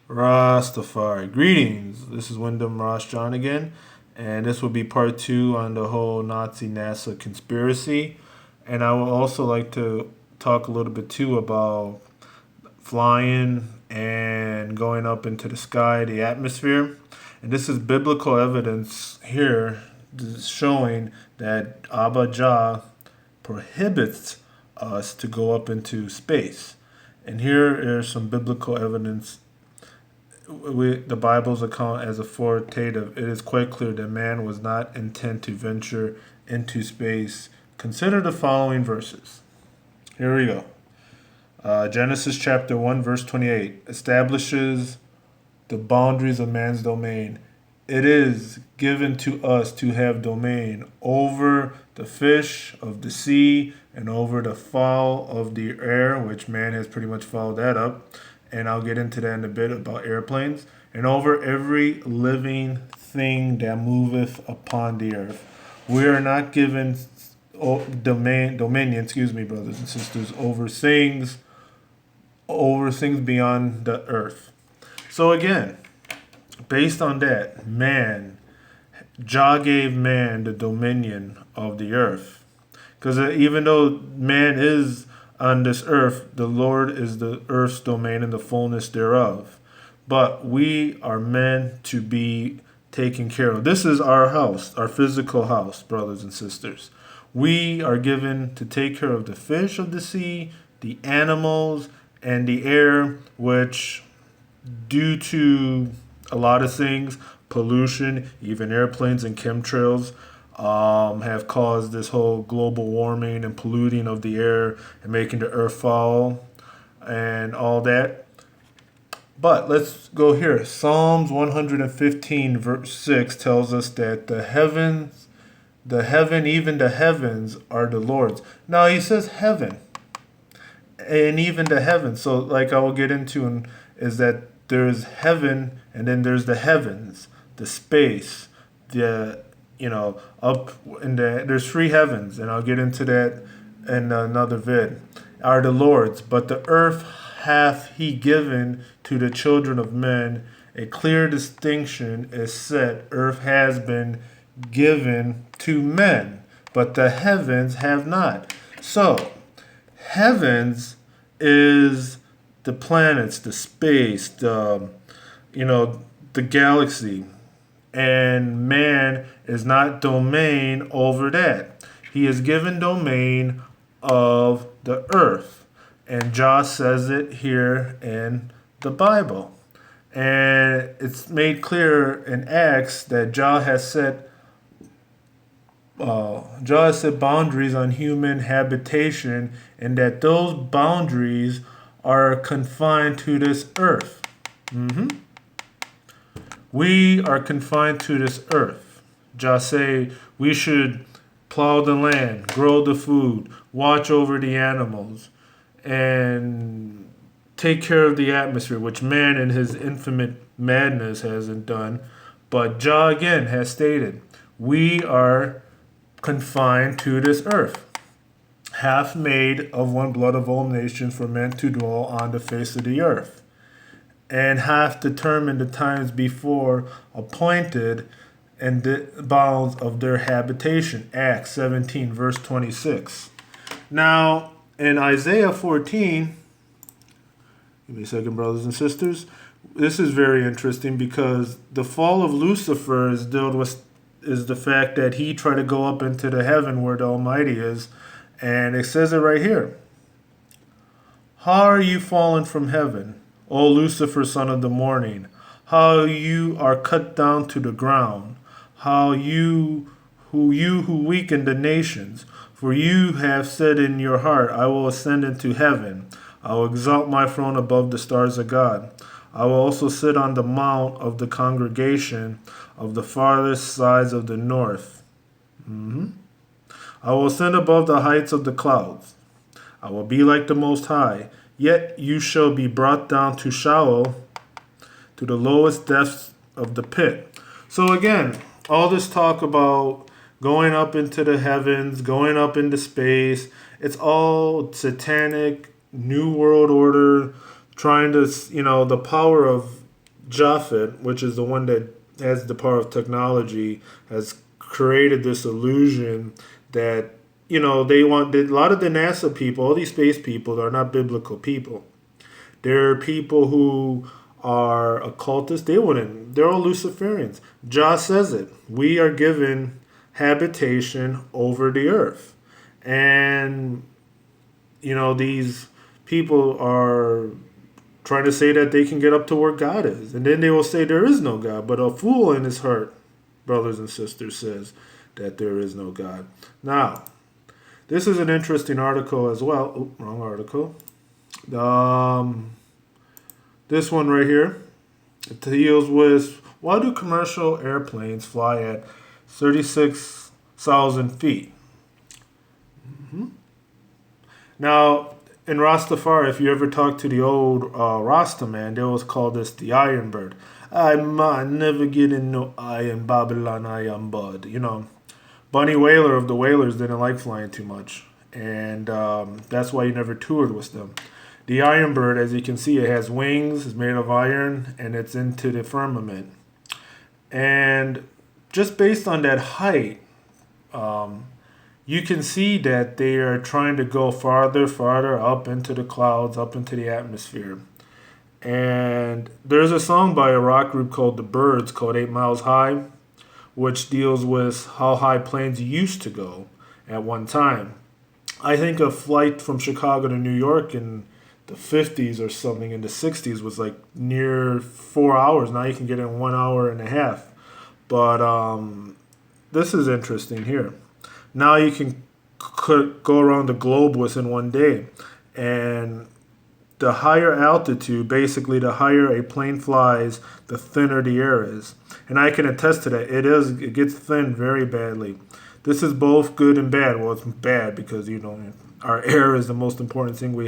Rastafari. Greetings. This is Wyndham Ross John again, and this will be part 2 on the whole Nazi NASA conspiracy. And I would also like to talk a little bit too about flying and going up into the sky, the atmosphere. And this is biblical evidence here showing that Abba Jah prohibits us to go up into space. And here is some biblical evidence. The Bible's account as authoritative. It is quite clear that man was not intent to venture into space. Consider the following verses. Here we go. Genesis chapter 1, verse 28 establishes the boundaries of man's domain. It is given to us to have domain over the fish of the sea and over the fowl of the air, which man has pretty much followed that up. And I'll get into that in a bit about airplanes. And over every living thing that moveth upon the earth. We are not given dominion, brothers and sisters, over things beyond the earth. So again, based on that, Jah gave man the dominion of the earth. Because even though man is on this earth, the Lord is the earth's domain and the fullness thereof. But we are meant to be taken care of. This is our house, our physical house, brothers and sisters. We are given to take care of the fish of the sea, the animals, and the air, which, due to a lot of things, pollution, even airplanes and chemtrails, have caused this whole global warming and polluting of the air and making the earth foul and all that. But let's go here. Psalms 115 verse 6 tells us that even the heavens are the Lord's. Now he says heaven and even the heavens. So like I will get into is that there's heaven and then there's the heavens, the space, up in there's three heavens, and I'll get into that in another vid, are the Lord's, but the earth hath he given to the children of men. A clear distinction is set. Earth has been given to men, but the heavens have not. So, heavens is the planets, the space, the galaxy. And man is not domain over that. He is given domain of the earth. And Jah says it here in the Bible. And it's made clear in Acts that Jah has set boundaries on human habitation, and that those boundaries are confined to this earth. We are confined to this earth. Jah say we should plow the land, grow the food, watch over the animals, and take care of the atmosphere, which man in his infinite madness hasn't done. But Jah again has stated, we are confined to this earth, half made of one blood of all nations for men to dwell on the face of the earth, and hath determined the times before appointed and the bounds of their habitation. Acts 17, verse 26. Now, in Isaiah 14, give me a second, brothers and sisters, this is very interesting because the fall of Lucifer is the fact that he tried to go up into the heaven where the Almighty is, and it says it right here. How are you fallen from heaven, O Lucifer, son of the morning? How you are cut down to the ground, how you who weaken the nations. For you have said in your heart, I will ascend into heaven. I will exalt my throne above the stars of God. I will also sit on the mount of the congregation of the farthest sides of the north. I will ascend above the heights of the clouds. I will be like the Most High. Yet you shall be brought down to Sheol, to the lowest depths of the pit. So again, all this talk about going up into the heavens, going up into space, it's all satanic, new world order, trying to, the power of Japhet, which is the one that has the power of technology, has created this illusion that they want a lot of the NASA people, all these space people, are not biblical people. They're people who are occultists. They wouldn't. They're all Luciferians. Jah says it. We are given habitation over the earth, and these people are trying to say that they can get up to where God is. And then they will say there is no God. But a fool in his heart, brothers and sisters, says that there is no God. Now, this is an interesting article as well. Oh, wrong article. This one right here. It deals with why do commercial airplanes fly at 36,000 feet? Now, in Rastafari, if you ever talk to the old Rasta man, they always call this the Ironbird. I man never get in no iron Babylon iron bud. Bunny Whaler of the Whalers didn't like flying too much, and that's why he never toured with them. The Ironbird, as you can see, it has wings, it's made of iron, and it's into the firmament. And just based on that height, you can see that they are trying to go farther up into the clouds, up into the atmosphere. And there's a song by a rock group called The Byrds called 8 Miles High, which deals with how high planes used to go at one time. I think a flight from Chicago to New York in the 50s or something, in the 60s, was like near 4 hours. Now you can get in 1 hour and a half. But this is interesting here. Now you can go around the globe within one day. And the higher altitude, basically the higher a plane flies, the thinner the air is. And I can attest to that. It gets thin very badly. This is both good and bad. Well, it's bad because, our air is the most important thing we have.